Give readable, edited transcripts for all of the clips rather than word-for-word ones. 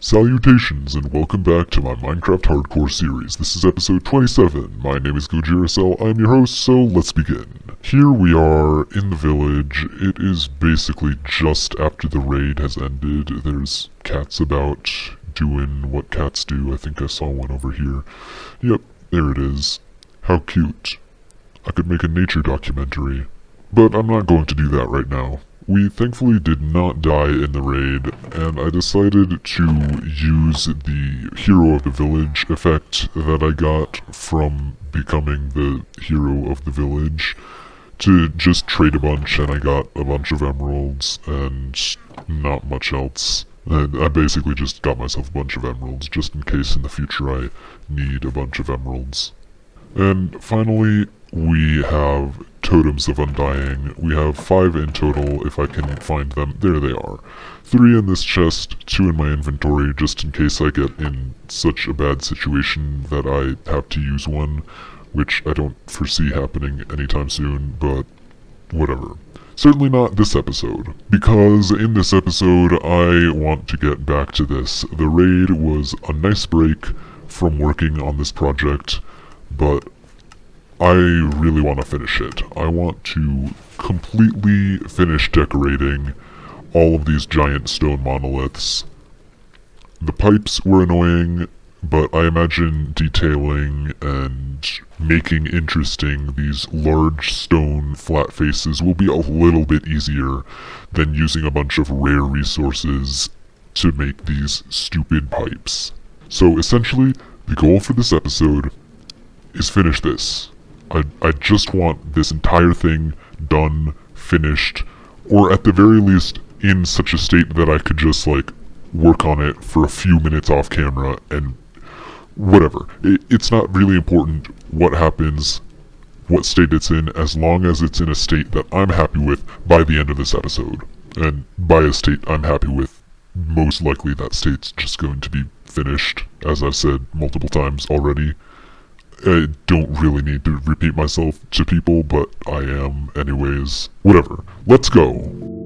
Salutations and welcome back to my Minecraft Hardcore series. This is episode 27. My name is GOJIRACELL, I am your host, so let's begin. Here we are in the village. It is basically just after the raid has ended. There's cats about doing what cats do. I think I saw one over here. Yep, there it is. How cute. I could make a nature documentary. But I'm not going to do that right now. We thankfully did not die in the raid, and I decided to use the hero of the village effect that I got from becoming the hero of the village to just trade a bunch, and I got a bunch of emeralds and not much else. And I basically just got myself a bunch of emeralds just in case in the future I need a bunch of emeralds. And finally, we have Totems of Undying. We have 5 in total, if I can find them. There they are. 3 in this chest, 2 in my inventory, just in case I get in such a bad situation that I have to use one, which I don't foresee happening anytime soon, but whatever. Certainly not this episode, because in this episode I want to get back to this. The raid was a nice break from working on this project, but I really want to finish it. I want to completely finish decorating all of these giant stone monoliths. The pipes were annoying, but I imagine detailing and making interesting these large stone flat faces will be a little bit easier than using a bunch of rare resources to make these stupid pipes. So essentially, the goal for this episode is finish this. I just want this entire thing done, finished, or at the very least in such a state that I could just work on it for a few minutes off camera and whatever. It's not really important what happens, what state it's in, as long as it's in a state that I'm happy with by the end of this episode. And by a state I'm happy with, most likely that state's just going to be finished, as I've said multiple times already. I don't really need to repeat myself to people, but I am anyways. Whatever. Let's go!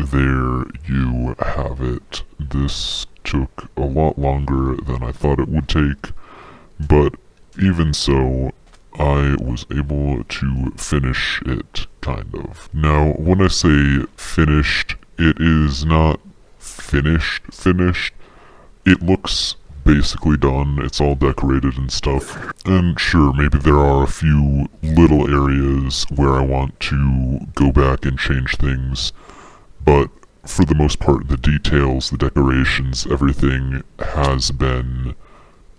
there you have it. This took a lot longer than I thought it would take, but even so, I was able to finish it, kind of. Now, when I say finished, it is not finished. It looks basically done, it's all decorated and stuff. And sure, maybe there are a few little areas where I want to go back and change things, but for the most part, the details, the decorations, everything has been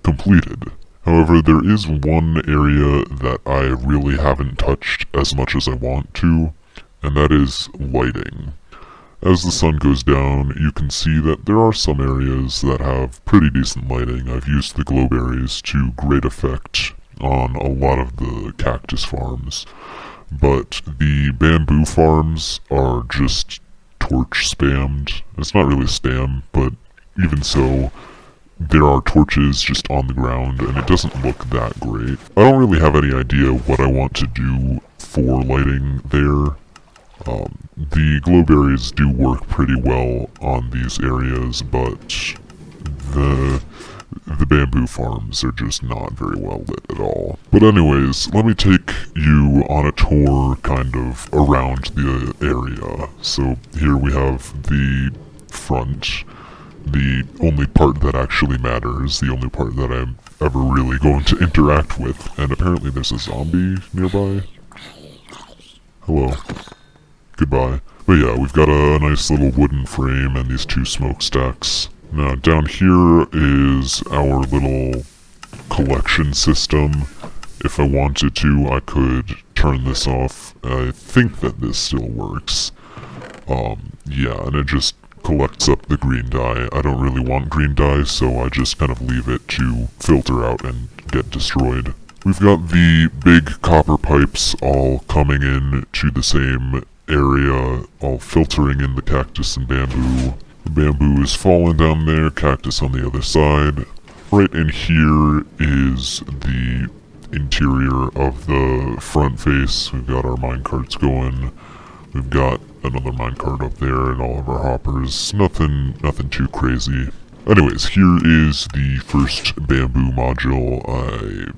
completed. However, there is one area that I really haven't touched as much as I want to, and that is lighting. As the sun goes down, you can see that there are some areas that have pretty decent lighting. I've used the glowberries to great effect on a lot of the cactus farms, but the bamboo farms are just torch spammed. It's not really spam, but even so, there are torches just on the ground, and it doesn't look that great. I don't really have any idea what I want to do for lighting there. The glowberries do work pretty well on these areas, but the bamboo farms are just not very well lit at all. But anyways, let me take you on a tour kind of around the area. So here we have the front. The only part that actually matters, the only part that I'm ever really going to interact with, and apparently there's a zombie nearby. Hello. Goodbye. But yeah, we've got a nice little wooden frame and these two smokestacks. Now down here is our little collection system. If I wanted to, I could turn this off. I think that this still works. Yeah, and it just collects up the green dye. I don't really want green dye, so I just kind of leave it to filter out and get destroyed. We've got the big copper pipes all coming in to the same area, all filtering in the cactus and bamboo. The bamboo is falling down there, cactus on the other side. Right in here is the interior of the front face. We've got our minecarts going. We've got another minecart up there and all of our hoppers. Nothing too crazy. Anyways, here is the first bamboo module. I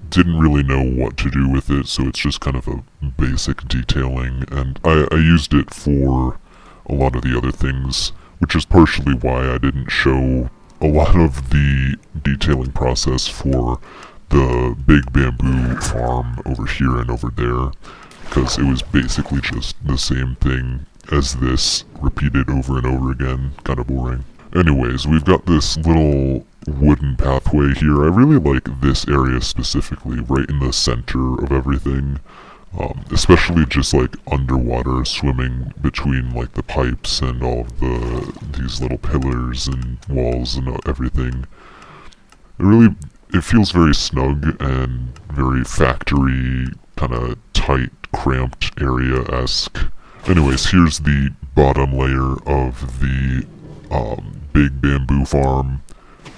didn't really know what to do with it, so it's just kind of a basic detailing, and I used it for a lot of the other things, which is partially why I didn't show a lot of the detailing process for the big bamboo farm over here and over there, because it was basically just the same thing as this, repeated over and over again. Kind of boring. Anyways, we've got this little wooden pathway here. I really like this area specifically, right in the center of everything. Especially just like underwater, swimming between like the pipes and all of these little pillars and walls and everything. It feels very snug and very factory, kind of tight, cramped area-esque. Anyways, here's the bottom layer of the big bamboo farm.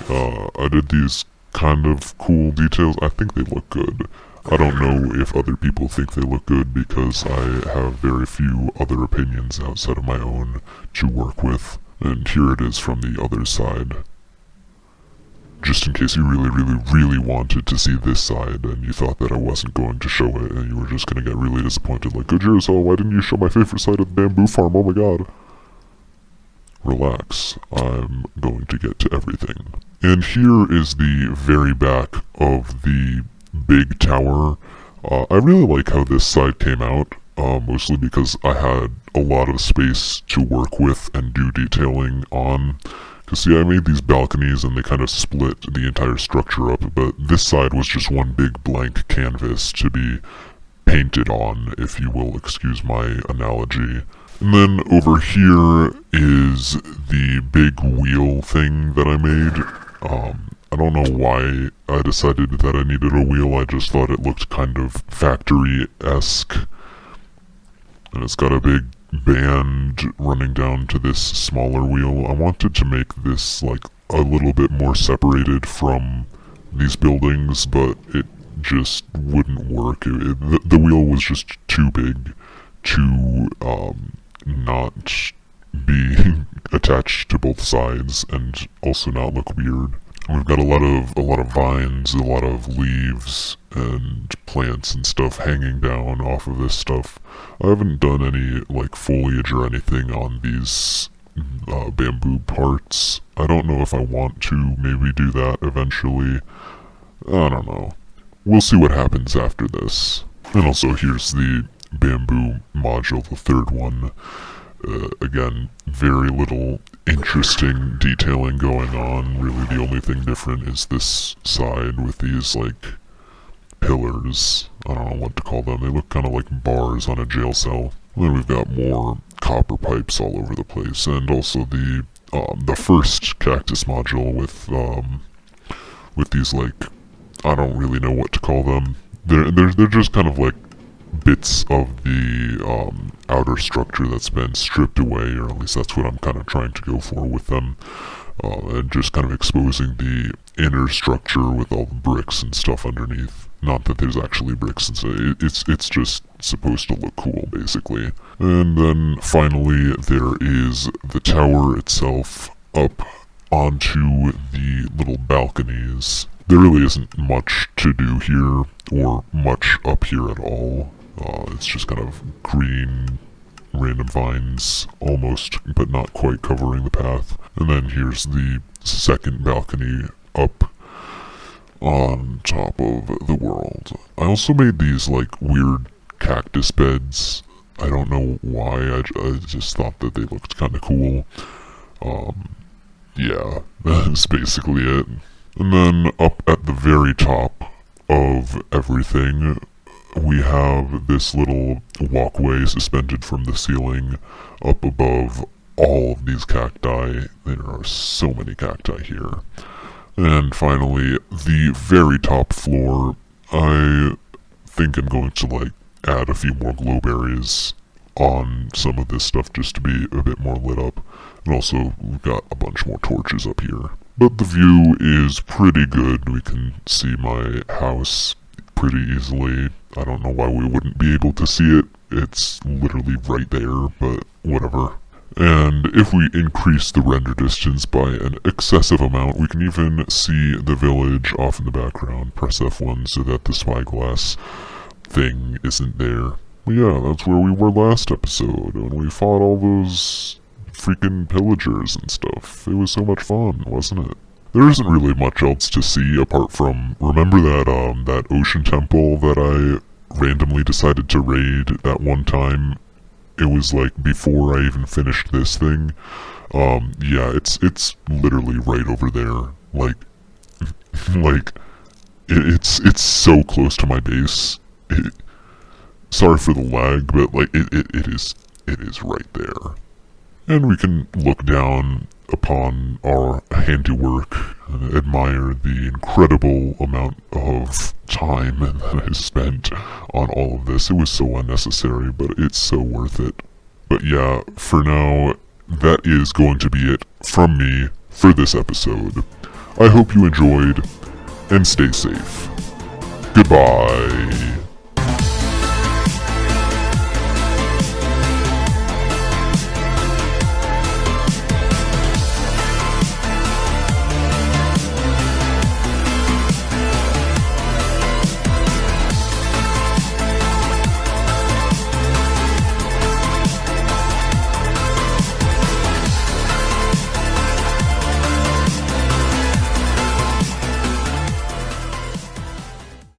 I did these kind of cool details. I think they look good. I don't know if other people think they look good because I have very few other opinions outside of my own to work with. And here it is from the other side. Just in case you really wanted to see this side and you thought that I wasn't going to show it and you were just going to get really disappointed, like, GOJIRACELL, why didn't you show my favorite side of the bamboo farm? Oh my god. Relax, I'm going to get to everything. And here is the very back of the big tower. I really like how this side came out, mostly because I had a lot of space to work with and do detailing on. Because see, I made these balconies and they kind of split the entire structure up, but this side was just one big blank canvas to be painted on, if you will excuse my analogy. And then over here is the big wheel thing that I made. I don't know why I decided that I needed a wheel, I just thought it looked kind of factory-esque. And it's got a big band running down to this smaller wheel. I wanted to make this like a little bit more separated from these buildings, but it just wouldn't work. The wheel was just too big to not be attached to both sides and also not look weird. We've got a lot of vines, a lot of leaves and plants and stuff hanging down off of this stuff. I haven't done any like foliage or anything on these bamboo parts. I don't know if I want to maybe do that eventually. I don't know. We'll see what happens after this. And also here's the bamboo module, the third one. Again, very little interesting detailing going on. Really the only thing different is this side with these like pillars. I don't know what to call them. They look kind of like bars on a jail cell. And then we've got more copper pipes all over the place, and also the first cactus module with these like, I don't really know what to call them. They're just kind of like bits of the outer structure that's been stripped away, or at least that's what I'm kind of trying to go for with them, and just kind of exposing the inner structure with all the bricks and stuff underneath. Not that there's actually bricks inside. It's just supposed to look cool, basically. And then finally there is the tower itself up onto the little balconies. There really isn't much to do here, or much up here at all. It's just kind of green, random vines, almost, but not quite covering the path. And then here's the second balcony up on top of the world. I also made these like weird cactus beds. I don't know why, I just thought that they looked kind of cool. Yeah, that's basically it. And then up at the very top of everything, we have this little walkway suspended from the ceiling up above all of these cacti. There are so many cacti here. And finally, the very top floor, I think I'm going to like add a few more glowberries on some of this stuff just to be a bit more lit up. And also, we've got a bunch more torches up here. But the view is pretty good. We can see my house pretty easily. I don't know why we wouldn't be able to see it. It's literally right there, but whatever. And if we increase the render distance by an excessive amount, we can even see the village off in the background. Press F1 so that the spyglass thing isn't there. But yeah, that's where we were last episode, and we fought all those freaking pillagers and stuff. It was so much fun, wasn't it? There isn't really much else to see apart from, remember that ocean temple that I randomly decided to raid that one time? It was like before I even finished this thing. Yeah, it's literally right over there. Like it's so close to my base. Sorry for the lag, but like it is right there. And we can look down upon our handiwork and admire the incredible amount of time that I spent on all of this. It was so unnecessary, but it's so worth it. But yeah, for now, that is going to be it from me for this episode. I hope you enjoyed, and stay safe. Goodbye.